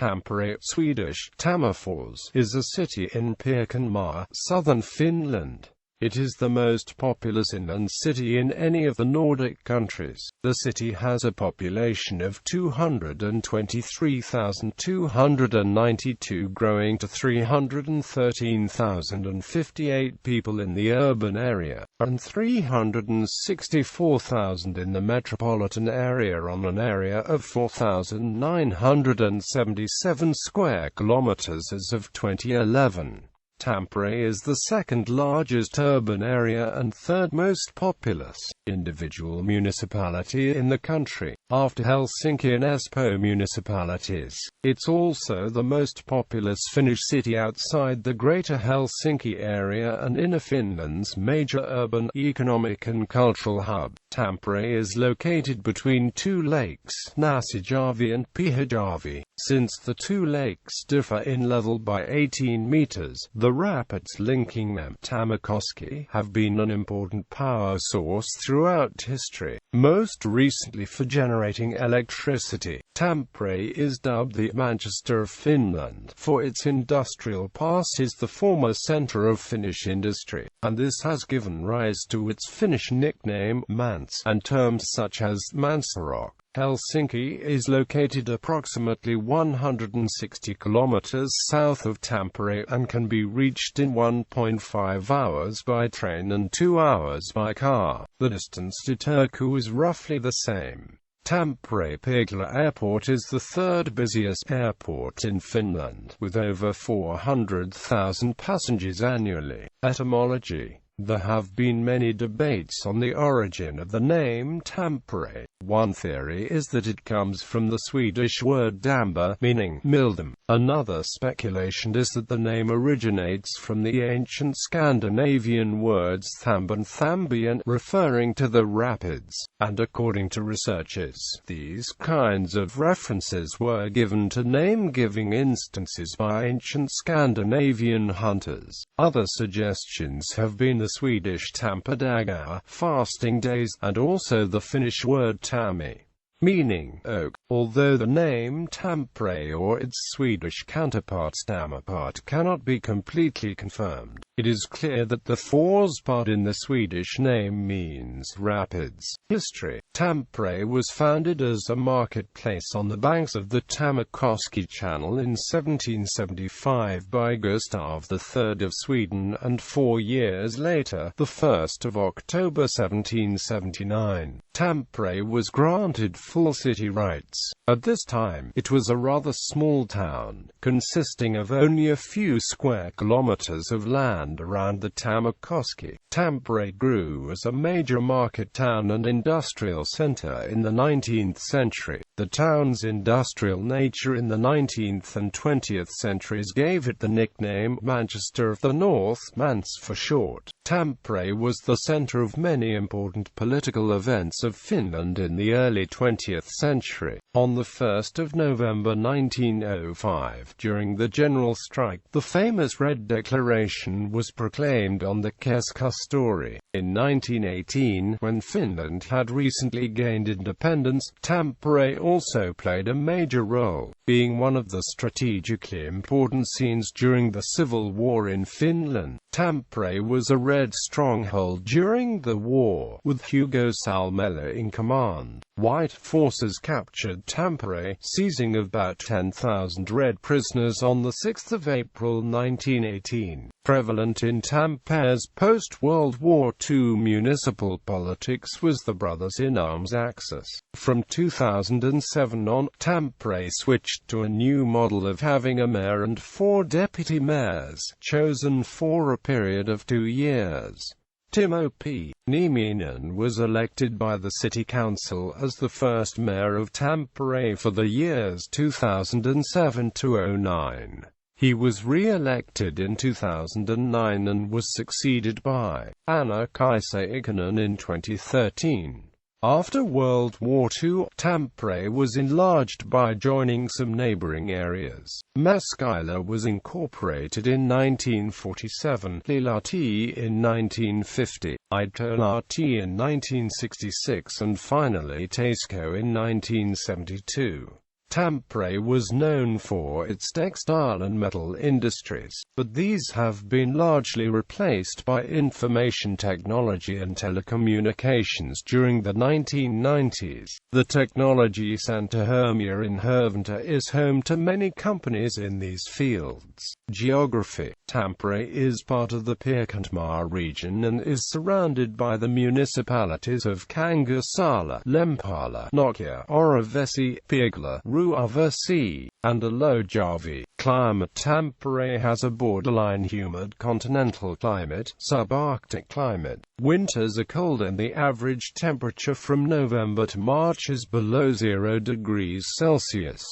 Tampere, Swedish, Tammerfors, is a city in Pirkanmaa, southern Finland. It is the most populous inland city in any of the Nordic countries. The city has a population of 223,292, growing to 313,058 people in the urban area, and 364,000 in the metropolitan area on an area of 4,977 square kilometers as of 2011. Tampere is the second largest urban area and third most populous individual municipality in the country, after Helsinki and Espoo municipalities. It's also the most populous Finnish city outside the greater Helsinki area and inner Finland's major urban, economic and cultural hub. Tampere is located between two lakes, Näsijärvi and Pyhäjärvi. Since the two lakes differ in level by 18 meters, the rapids linking them, Tammerkoski, have been an important power source throughout history, most recently for generating electricity. Tampere is dubbed the Manchester of Finland, for its industrial past is the former center of Finnish industry, and this has given rise to its Finnish nickname, Mans, and terms such as Mansarock. Helsinki is located approximately 160 kilometers south of Tampere and can be reached in 1.5 hours by train and 2 hours by car. The distance to Turku is roughly the same. Tampere-Pirkala Airport is the third busiest airport in Finland, with over 400,000 passengers annually. Etymology. There have been many debates on the origin of the name Tampere. One theory is that it comes from the Swedish word damber, meaning milldam. Another speculation is that the name originates from the ancient Scandinavian words thamb and thambian, referring to the rapids, and according to researchers, these kinds of references were given to name-giving instances by ancient Scandinavian hunters. Other suggestions have been the Swedish tampadagar, fasting days, and also the Finnish word tammi, meaning oak. Although the name Tampere or its Swedish counterpart Tammerfors cannot be completely confirmed, it is clear that the fors part in the Swedish name means rapids. History. Tampere was founded as a marketplace on the banks of the Tammerkoski Channel in 1775 by Gustav III of Sweden, and 4 years later, the 1st of October 1779, Tampere was granted full city rights. At this time, it was a rather small town, consisting of only a few square kilometers of land around the Tammerkoski. Tampere grew as a major market town and industrial center in the 19th century. The town's industrial nature in the 19th and 20th centuries gave it the nickname Manchester of the North, Mans for short. Tampere was the center of many important political events of Finland in the early 20th century. On the 1st of November 1905, during the general strike, the famous Red Declaration was proclaimed on the Keskusturi. In 1918, when Finland had recently gained independence, Tampere also played a major role, being one of the strategically important scenes during the Civil War in Finland. Tampere was a Red stronghold during the war, with Hugo Salmela in command. White forces captured Tampere, seizing about 10,000 Red prisoners on the 6th of April 1918. Prevalent in Tampere's post-World War II municipal politics was the brothers-in-arms axis. From 2007 on, Tampere switched to a new model of having a mayor and 4 deputy mayors, chosen for a period of 2 years. Timo P. Nieminen was elected by the City Council as the first mayor of Tampere for the years 2007 to 2009. He was re-elected in 2009 and was succeeded by Anna-Kaisa Ikonen in 2013. After World War II, Tampere was enlarged by joining some neighboring areas. Meskylä was incorporated in 1947, Lehti in 1950, Iittolahti in 1966 and finally Taisko in 1972. Tampere was known for its textile and metal industries, but these have been largely replaced by information technology and telecommunications during the 1990s. The technology center Hermia in Hervanta is home to many companies in these fields. Geography. Tampere is part of the Pirkanmaa region and is surrounded by the municipalities of Kangasala, Lempala, Nokia, Orivesi, Pirkala, Ruavesi, and Alojärvi. Climate. Tampere has a borderline humid continental climate, subarctic climate. Winters are cold and the average temperature from November to March is below 0 degrees Celsius.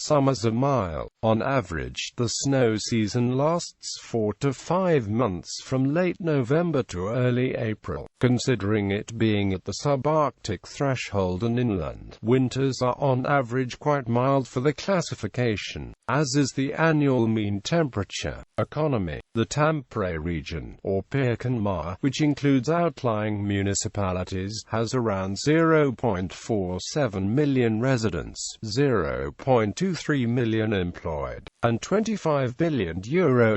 Summers are mild. On average, the snow season lasts 4 to 5 months from late November to early April. Considering it being at the subarctic threshold and inland, winters are on average quite mild for the classification, as is the annual mean temperature. Economy. The Tampere region, or Pirkanmaa, which includes outlying municipalities, has around 0.47 million residents, 0.23 million employed, and €25 billion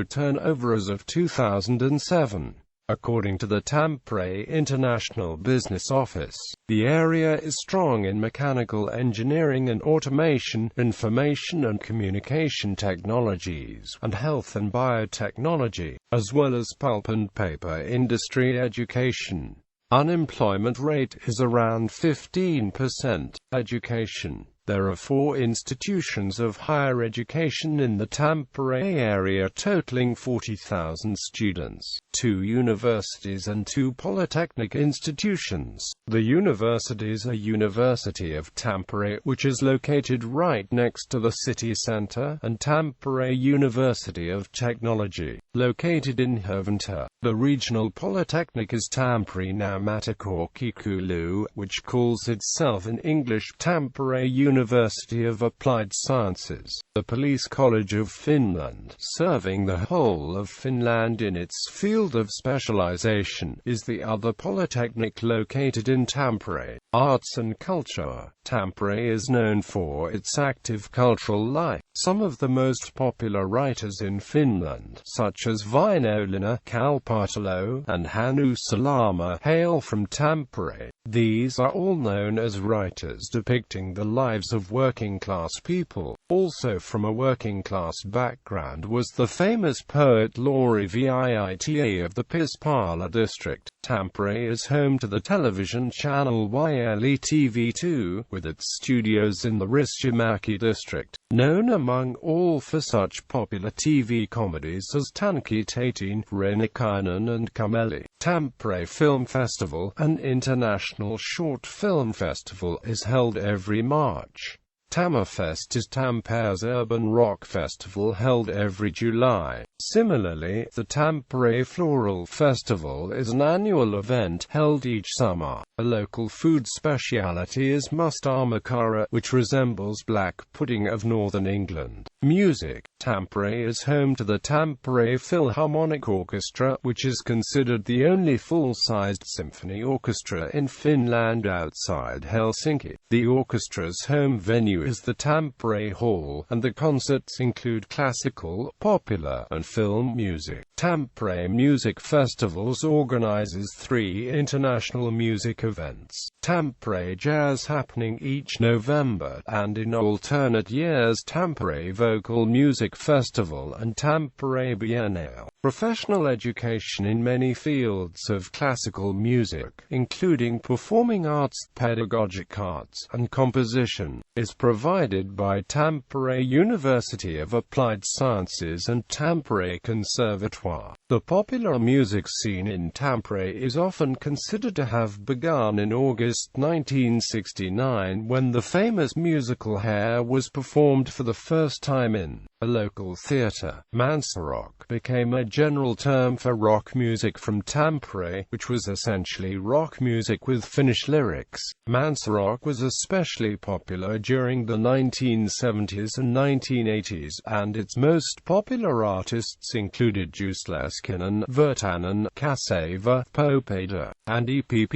turnover as of 2007. According to the Tampere International Business Office, the area is strong in mechanical engineering and automation, information and communication technologies, and health and biotechnology, as well as pulp and paper industry education. Unemployment rate is around 15%. Education. There are 4 institutions of higher education in the Tampere area totaling 40,000 students, 2 universities and 2 polytechnic institutions. The universities are University of Tampere, which is located right next to the city centre, and Tampere University of Technology, located in Hervanta. The regional polytechnic is Tampere Ammattikorkeakoulu, which calls itself in English Tampere University of Applied Sciences. The Police College of Finland, serving the whole of Finland in its field of specialization, is the other polytechnic located in Tampere. Arts and culture. Tampere is known for its active cultural life. Some of the most popular writers in Finland, such as Väinö Kalpatalo and Hannu Salama, hail from Tampere. These are all known as writers depicting the lives of working-class people. Also from a working-class background was the famous poet Lauri Viita of the Pispala district. Tampere is home to the television channel Yle TV2, with its studios in the Ristimäki district, known among all for such popular TV comedies as Tanki Taitin, Renikainen and Kameli. Tampere Film Festival, an international short film festival, is held every March. Tammerfors is Tampere's urban rock festival held every July. Similarly, the Tampere Floral Festival is an annual event held each summer. A local food speciality is mustamakara, which resembles black pudding of northern England. Music. Tampere is home to the Tampere Philharmonic Orchestra, which is considered the only full-sized symphony orchestra in Finland outside Helsinki. The orchestra's home venue is the Tampere Hall, and the concerts include classical, popular, and film music. Tampere Music Festivals organizes 3 international music events. Tampere Jazz happening each November, and in alternate years Tampere Vocal Music Festival and Tampere Biennale. Professional education in many fields of classical music, including performing arts, pedagogic arts, and composition, is provided by Tampere University of Applied Sciences and Tampere Conservatoire. The popular music scene in Tampere is often considered to have begun in August 1969, when the famous musical Hair was performed for the first time in a local theatre. Mansarock became a general term for rock music from Tampere, which was essentially rock music with Finnish lyrics. Mansarock was especially popular during the 1970s and 1980s, and its most popular artists included Juuslaskinen, Virtanen, Kaseva, Popeda, and Eppu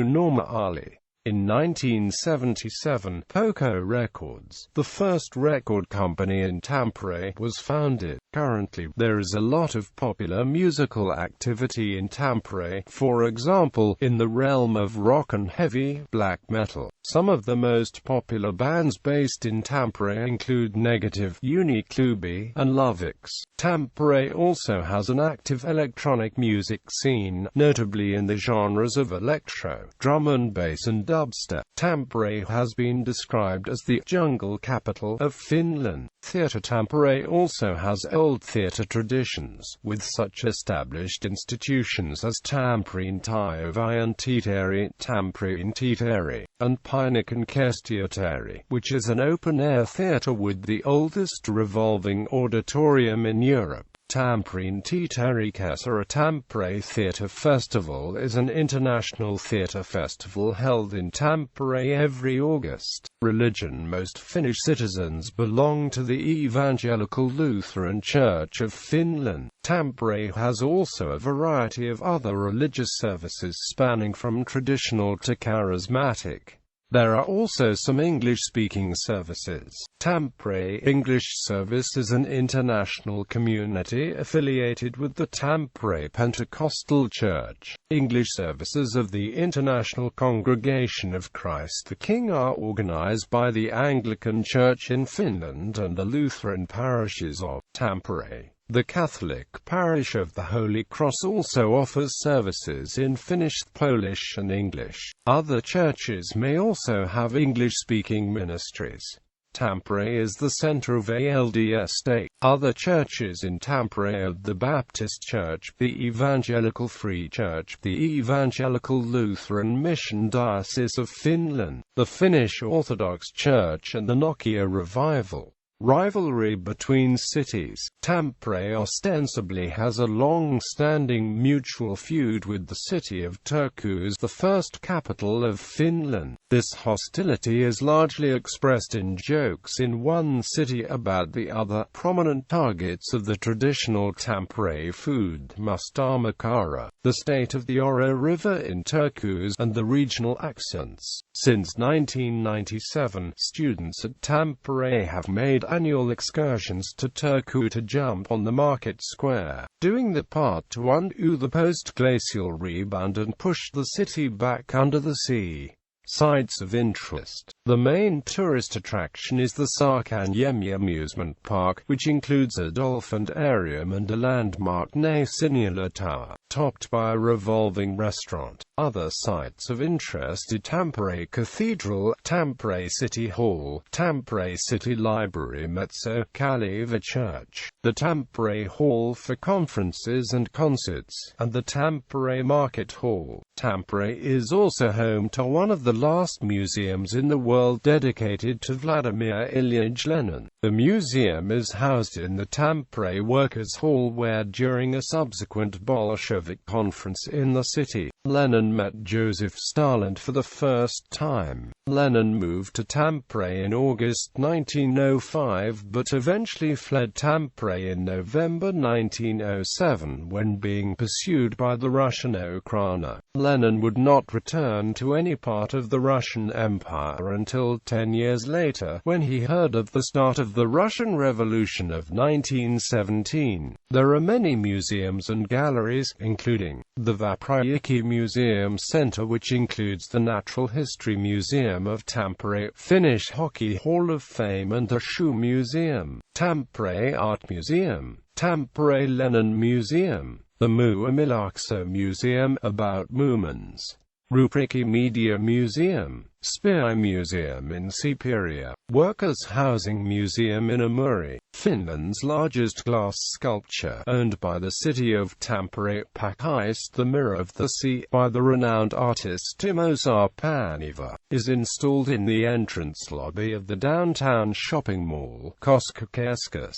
Normaali. In 1977, Poco Records, the first record company in Tampere, was founded. Currently, there is a lot of popular musical activity in Tampere, for example, in the realm of rock and heavy, black metal. Some of the most popular bands based in Tampere include Negative, Uniklubi, and Lovix. Tampere also has an active electronic music scene, notably in the genres of electro, drum and bass and dubstep. Tampere has been described as the jungle capital of Finland. Theatre Tampere also has old theatre traditions, with such established institutions as Tampere-Teateri, and Paananen, which is an open-air theatre with the oldest revolving auditorium in Europe. Tampere-Teateri, or a Tampere Theatre Festival, is an international theatre festival held in Tampere every August. Religion: most Finnish citizens belong to the Evangelical Lutheran Church of Finland. Tampere has also a variety of other religious services spanning from traditional to charismatic. There are also some English-speaking services. Tampere English Service is an international community affiliated with the Tampere Pentecostal Church. English services of the International Congregation of Christ the King are organized by the Anglican Church in Finland and the Lutheran parishes of Tampere. The Catholic parish of the Holy Cross also offers services in Finnish, Polish and English. Other churches may also have English-speaking ministries. Tampere is the center of a LDS state. Other churches in Tampere are the Baptist Church, the Evangelical Free Church, the Evangelical Lutheran Mission Diocese of Finland, the Finnish Orthodox Church and the Nokia Revival. Rivalry between cities. Tampere ostensibly has a long-standing mutual feud with the city of Turku, the first capital of Finland. This hostility is largely expressed in jokes in one city about the other. Prominent targets of the traditional Tampere food: mustamakara, the state of the Ora River in Turku, and the regional accents. Since 1997, students at Tampere have made annual excursions to Turku to jump on the market square, doing the part to undo the post-glacial rebound and push the city back under the sea. Sites of interest. The main tourist attraction is the Saakaniemi amusement park, which includes a dolphinarium and a landmark Näsinila Tower, topped by a revolving restaurant. Other sites of interest are Tampere Cathedral, Tampere City Hall, Tampere City Library, Metso Kaleva Church, the Tampere Hall for conferences and concerts, and the Tampere Market Hall. Tampere is also home to one of the last museums in the world dedicated to Vladimir Ilyich Lenin. The museum is housed in the Tampere Workers' Hall, where during a subsequent Bolshevik conference in the city, Lenin met Joseph Stalin for the first time. Lenin moved to Tampere in August 1905 but eventually fled Tampere in November 1907 when being pursued by the Russian Oksanen. Lenin would not return to any part of the Russian Empire until 10 years later, when he heard of the start of the Russian Revolution of 1917. There are many museums and galleries, including the Vapriiki Museum Center, which includes the Natural History Museum of Tampere, Finnish Hockey Hall of Fame and the Shoe Museum, Tampere Art Museum, Tampere Lenin Museum, the Muumilakso Museum about Muumins, Rupriki Media Museum, Spear Museum in Siperia, Workers' Housing Museum in Amuri, Finland's largest glass sculpture, owned by the city of Tampere, Pakkaist, the Mirror of the Sea, by the renowned artist Timo Saarpaniva, is installed in the entrance lobby of the downtown shopping mall, Koskakeskus.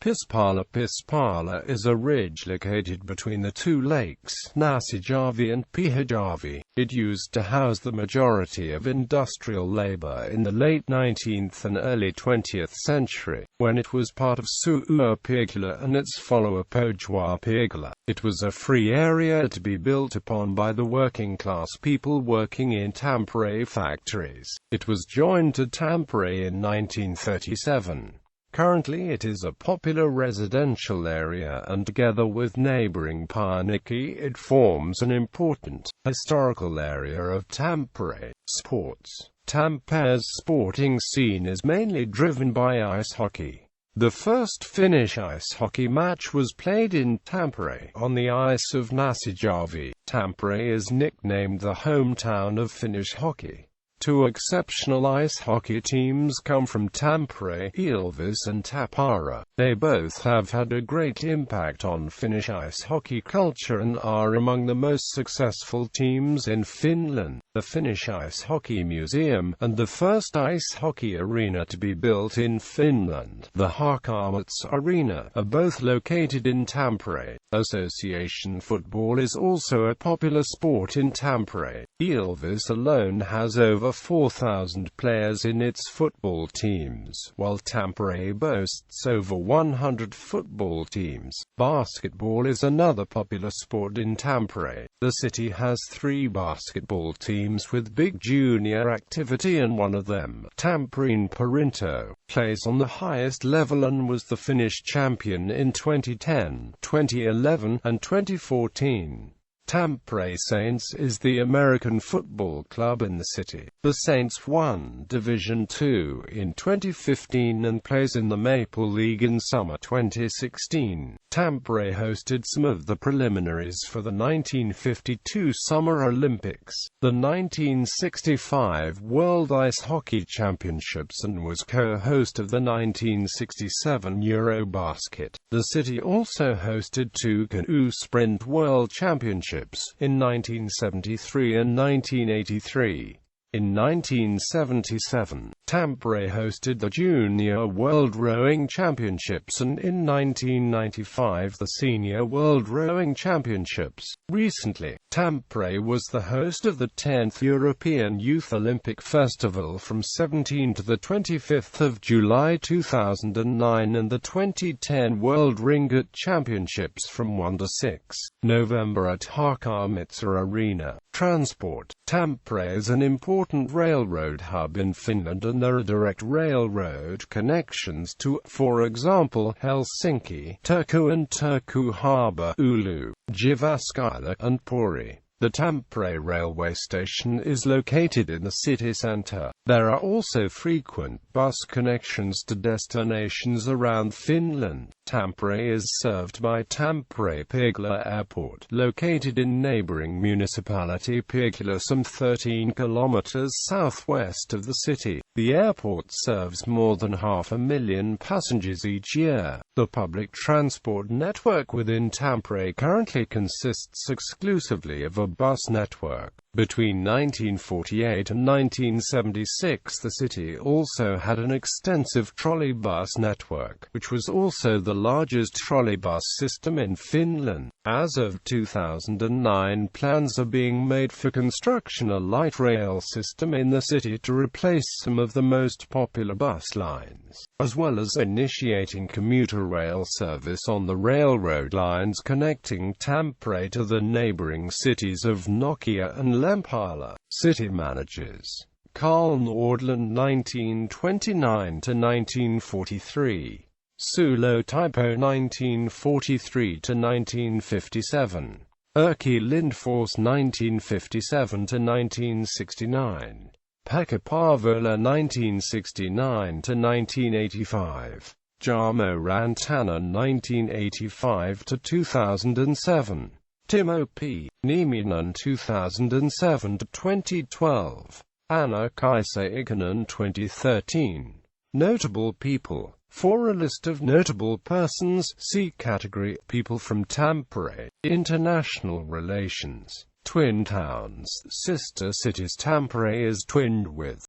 Pispala is a ridge located between the two lakes, Näsijärvi and Pyhäjärvi. It used to house the majority of industrial labor in the late 19th and early 20th century, when it was part of Suur-Pirkala and its follower Pohjois-Pirkala. It was a free area to be built upon by the working-class people working in Tampere factories. It was joined to Tampere in 1937. Currently it is a popular residential area, and together with neighboring Paananen it forms an important historical area of Tampere. Sports. Tampere's sporting scene is mainly driven by ice hockey. The first Finnish ice hockey match was played in Tampere, on the ice of Näsijärvi. Tampere is nicknamed the hometown of Finnish hockey. Two exceptional ice hockey teams come from Tampere, Ilves and Tappara. They both have had a great impact on Finnish ice hockey culture and are among the most successful teams in Finland. The Finnish Ice Hockey Museum, and the first ice hockey arena to be built in Finland, the Hakamats Arena, are both located in Tampere. Association football is also a popular sport in Tampere. Ilves alone has over 4,000 players in its football teams, while Tampere boasts over 100 football teams. Basketball is another popular sport in Tampere. The city has 3 basketball teams with big junior activity, and one of them, Tampereen Perinto, plays on the highest level and was the Finnish champion in 2010, 2011, and 2014. Tampere Saints is the American football club in the city. The Saints won Division II in 2015 and plays in the Maple League in summer 2016. Tampere hosted some of the preliminaries for the 1952 Summer Olympics, the 1965 World Ice Hockey Championships, and was co-host of the 1967 Eurobasket. The city also hosted 2 canoe sprint World Championships in 1973 and 1983. In 1977, Tampere hosted the Junior World Rowing Championships, and in 1995 the Senior World Rowing Championships. Recently, Tampere was the host of the 10th European Youth Olympic Festival from 17 to the 25th of July 2009 and the 2010 World Ringgit Championships from 1 to 6 November at Hakamats Arena. Transport. Tampere is an important railroad hub in Finland, and there are direct railroad connections to, for example, Helsinki, Turku and Turku Harbour, Oulu, Jyväskylä, and Pori. The Tampere railway station is located in the city centre. There are also frequent bus connections to destinations around Finland. Tampere is served by Tampere-Pirkala Airport, located in neighbouring municipality Pirkala, some 13 kilometres southwest of the city. The airport serves more than 500,000 passengers each year. The public transport network within Tampere currently consists exclusively of a bus network. Between 1948 and 1976 the city also had an extensive trolleybus network, which was also the largest trolleybus system in Finland. As of 2009, plans are being made for construction a light rail system in the city to replace some of the most popular bus lines, as well as initiating commuter rail service on the railroad lines connecting Tampere to the neighbouring cities of Nokia and Lempala. City managers. Carl Nordland 1929 to 1943. Sulo Typo 1943 to 1957. Erkki Lindfors 1957 to 1969. Pekka Paavola 1969 to 1985. Jarmo Rantanen 1985 to 2007. Timo P. Nieminen 2007 to 2012. Anna-Kaisa Ikonen 2013. Notable people. For a list of notable persons, see category People from Tampere. International relations. Twin towns. Sister cities. Tampere is twinned with